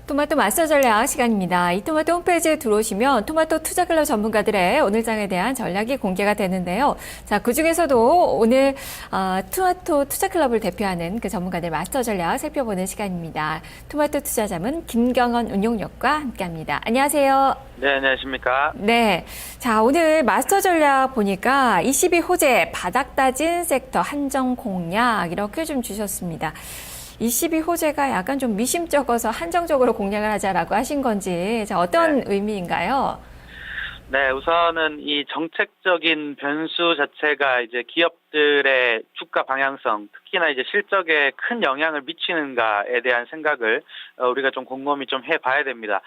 토마토 마스터 전략 시간입니다. 이 토마토 홈페이지에 들어오시면 토마토 투자클럽 전문가들의 오늘장에 대한 전략이 공개가 되는데요. 자, 그중에서도 오늘 토마토 투자클럽을 대표하는 그 전문가들 마스터 전략 살펴보는 시간입니다. 토마토 투자자문 김경원 운용역과 함께합니다. 안녕하세요. 네, 안녕하십니까. 네. 자, 오늘 마스터 전략 보니까 22 호재 바닥 따진 섹터 한정 공략 이렇게 좀 주셨습니다. 22 호재가 약간 좀 미심쩍어서 한정적으로 공략을 하자라고 하신 건지, 자, 어떤 의미인가요? 네, 우선은 이 정책적인 변수 자체가 이제 기업들의 주가 방향성, 특히나 이제 실적에 큰 영향을 미치는가에 대한 생각을 우리가 좀 곰곰이 좀 해봐야 됩니다.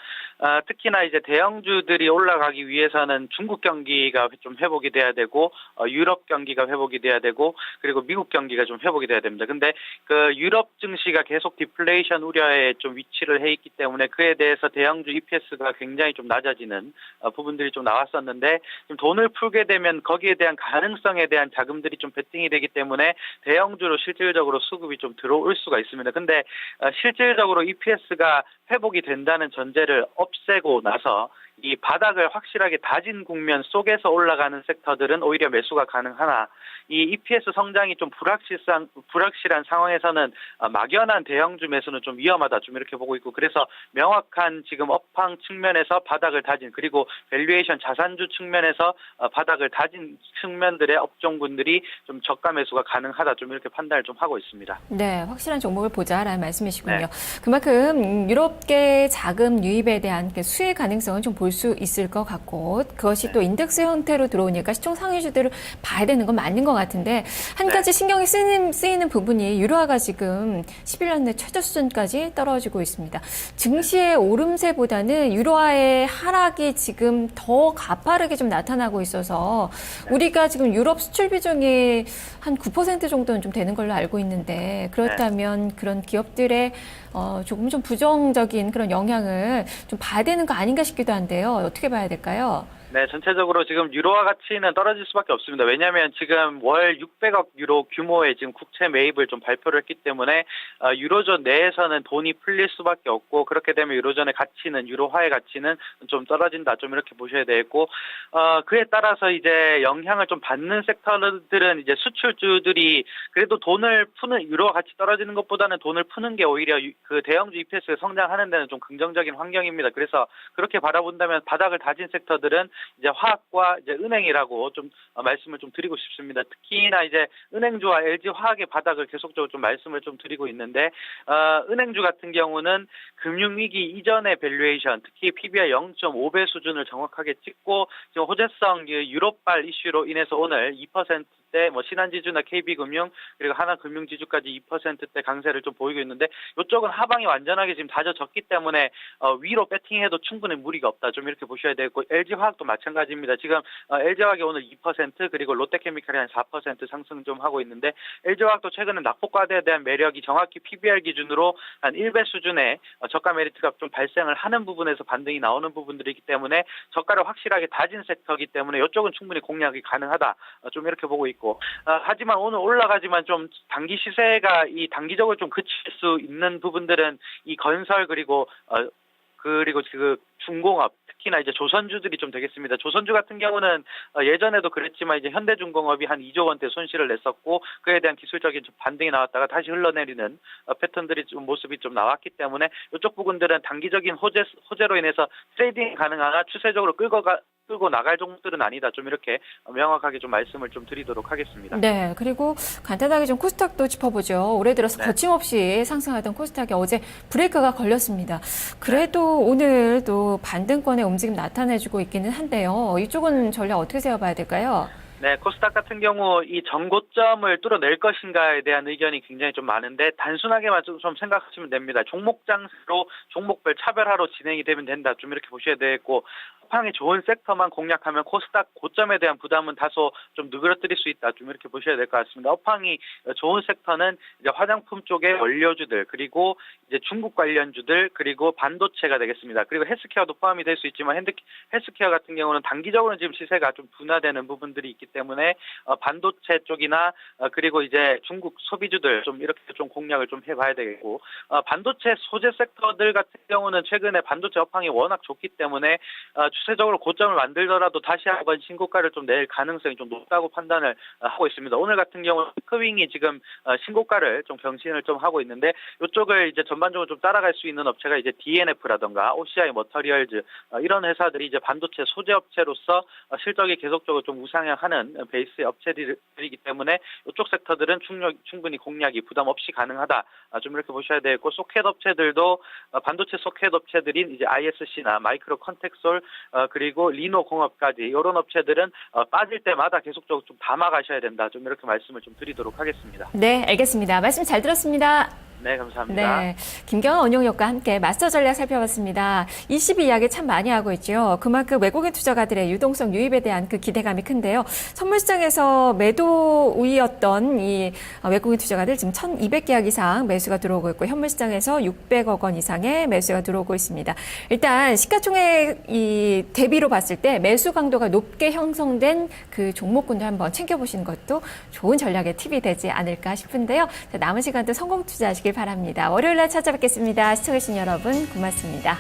특히나 이제 대형주들이 올라가기 위해서는 중국 경기가 좀 회복이 돼야 되고, 유럽 경기가 회복이 돼야 되고, 그리고 미국 경기가 좀 회복이 돼야 됩니다. 근데 그 유럽 증시가 계속 디플레이션 우려에 좀 위치를 해 있기 때문에 그에 대해서 대형주 EPS가 굉장히 좀 낮아지는 부분들이 좀 나왔었는데, 좀 돈을 풀게 되면 거기에 대한 가능성에 대한 자금들이 좀 베팅이 되기 때문에 대형주로 실질적으로 수급이 좀 들어올 수가 있습니다. 근데 실질적으로 EPS가 회복이 된다는 전제를 없애고 나서 이 바닥을 확실하게 다진 국면 속에서 올라가는 섹터들은 오히려 매수가 가능하나, 이 EPS 성장이 좀 불확실한 상황에서는 막연한 대형주 매수는 좀 위험하다, 좀 이렇게 보고 있고, 그래서 명확한 지금 업황 측면에서 바닥을 다진, 그리고 밸류에이션 자산주 측면에서 바닥을 다진 측면들의 업종군들이 좀 저가 매수가 가능하다, 좀 이렇게 판단을 좀 하고 있습니다. 네, 확실한 종목을 보자라는 말씀이시군요. 네. 그만큼 유럽계 자금 유입에 대한 수혜 가능성은 좀 볼 수 있을 것 같고, 그것이 또 인덱스 형태로 들어오니까 시총 상위주들을 봐야 되는 건 맞는 것 같은데, 한 가지 신경이 쓰이는 부분이 유로화가 지금 11년 내 최저 수준까지 떨어지고 있습니다. 증시의 오름세보다는 유로화의 하락이 지금 더 가파르게 좀 나타나고 있어서, 우리가 지금 유럽 수출 비중이 한 9% 정도는 좀 되는 걸로 알고 있는데, 그렇다면 그런 기업들의 조금 좀 부정적인 그런 영향을 좀 봐야 되는 거 아닌가 싶기도 한데요. 어떻게 봐야 될까요? 네, 전체적으로 지금 유로화 가치는 떨어질 수밖에 없습니다. 왜냐하면 지금 월 600억 유로 규모의 지금 국채 매입을 좀 발표를 했기 때문에 유로존 내에서는 돈이 풀릴 수밖에 없고, 그렇게 되면 유로존의 가치는, 유로화의 가치는 좀 떨어진다, 좀 이렇게 보셔야 되겠고, 그에 따라서 이제 영향을 좀 받는 섹터들은 이제 수출주들이 그래도 돈을 푸는, 유로화 가치 떨어지는 것보다는 돈을 푸는 게 오히려 그 대형주 EPS가 성장하는 데는 좀 긍정적인 환경입니다. 그래서 그렇게 바라본다면 바닥을 다진 섹터들은 이제 화학과 이제 은행이라고 좀 말씀을 좀 드리고 싶습니다. 특히나 이제 은행주와 LG 화학의 바닥을 계속적으로 좀 말씀을 좀 드리고 있는데, 은행주 같은 경우는 금융위기 이전의 밸류에이션, 특히 PBR 0.5배 수준을 정확하게 찍고, 지금 호재성 유럽발 이슈로 인해서 오늘 2%대 신한지주나 KB금융 그리고 하나금융지주까지 2%대 강세를 좀 보이고 있는데, 이쪽은 하방이 완전하게 지금 다져졌기 때문에 위로 배팅해도 충분히 무리가 없다, 좀 이렇게 보셔야 되고, LG화학도 마찬가지입니다. 지금 LG화학이 오늘 2% 그리고 롯데케미칼이 한 4% 상승 좀 하고 있는데, LG화학도 최근에 낙폭과대에 대한 매력이 정확히 PBR 기준으로 한 1배 수준의 저가 메리트가 좀 발생을 하는 부분에서 반등이 나오는 부분들이기 때문에 저가를 확실하게 다진 섹터이기 때문에 이쪽은 충분히 공략이 가능하다, 좀 이렇게 보고 있고, 하지만 오늘 올라가지만 좀 단기 시세가 이 단기적으로 좀 그칠 수 있는 부분들은 이 건설 그리고 그 중공업, 특히나 이제 조선주들이 좀 되겠습니다. 조선주 같은 경우는 예전에도 그랬지만 이제 현대중공업이 한 2조 원대 손실을 냈었고, 그에 대한 기술적인 좀 반등이 나왔다가 다시 흘러내리는 패턴들이 좀 모습이 좀 나왔기 때문에 이쪽 부분들은 단기적인 호재로 인해서 트레이딩 가능하나 추세적으로 끌고 나갈 종목들은 아니다, 좀 이렇게 명확하게 좀 말씀을 좀 드리도록 하겠습니다. 네, 그리고 간단하게 좀 코스닥도 짚어보죠. 올해 들어서 거침없이 상승하던 코스닥이 어제 브레이크가 걸렸습니다. 그래도 오늘 또 반등권의 움직임 나타내주고 있기는 한데요. 이쪽은 전략 어떻게 세워봐야 될까요? 네, 코스닥 같은 경우 이 전고점을 뚫어낼 것인가에 대한 의견이 굉장히 좀 많은데, 단순하게만 좀 생각하시면 됩니다. 종목 장세로 종목별 차별화로 진행이 되면 된다, 좀 이렇게 보셔야 되겠고, 업황이 좋은 섹터만 공략하면 코스닥 고점에 대한 부담은 다소 좀 누그러뜨릴 수 있다, 좀 이렇게 보셔야 될 것 같습니다. 업황이 좋은 섹터는 이제 화장품 쪽의 원료주들, 그리고 이제 중국 관련주들, 그리고 반도체가 되겠습니다. 그리고 헬스케어도 포함이 될 수 있지만 헬스케어 같은 경우는 단기적으로는 지금 시세가 좀 둔화되는 부분들이 있기 때문에 반도체 쪽이나 그리고 이제 중국 소비주들 좀 이렇게 좀 공략을 좀 해봐야 되겠고 반도체 소재 섹터들 같은 경우는 최근에 반도체 업황이 워낙 좋기 때문에 추세적으로 고점을 만들더라도 다시 한번 신고가를 좀 낼 가능성이 좀 높다고 판단을 하고 있습니다. 오늘 같은 경우는 피크윙이 지금 신고가를 좀 경신을 좀 하고 있는데 이쪽을 이제 전반적으로 좀 따라갈 수 있는 업체가 이제 DNF라던가 OCI 머터리얼즈 이런 회사들이 이제 반도체 소재 업체로서 실적이 계속적으로 좀 우상향하는 베이스의 업체들이기 때문에 이쪽 섹터들은 충분히 공략이 부담 없이 가능하다. 좀 이렇게 보셔야 되겠고 소켓 업체들도 반도체 소켓 업체들인 이제 ISC나 마이크로 컨텍솔 그리고 리노 공업까지 이런 업체들은 빠질 때마다 계속적으로 좀 담아가셔야 된다. 좀 이렇게 말씀을 좀 드리도록 하겠습니다. 네, 알겠습니다. 말씀 잘 들었습니다. 네, 감사합니다. 네, 김경원 원용역과 함께 마스터 전략 살펴봤습니다. 22 이야기 참 많이 하고 있죠. 그만큼 외국인 투자가들의 유동성 유입에 대한 그 기대감이 큰데요. 선물시장에서 매도 우위였던 이 외국인 투자가들 지금 1,200계약 이상 매수가 들어오고 있고 현물시장에서 600억 원 이상의 매수가 들어오고 있습니다. 일단 시가총액 이 대비로 봤을 때 매수 강도가 높게 형성된 그 종목군도 한번 챙겨보시는 것도 좋은 전략의 팁이 되지 않을까 싶은데요. 자, 남은 시간도 성공 투자하시길 바랍니다. 월요일 날 찾아뵙겠습니다. 시청해주신 여러분 고맙습니다.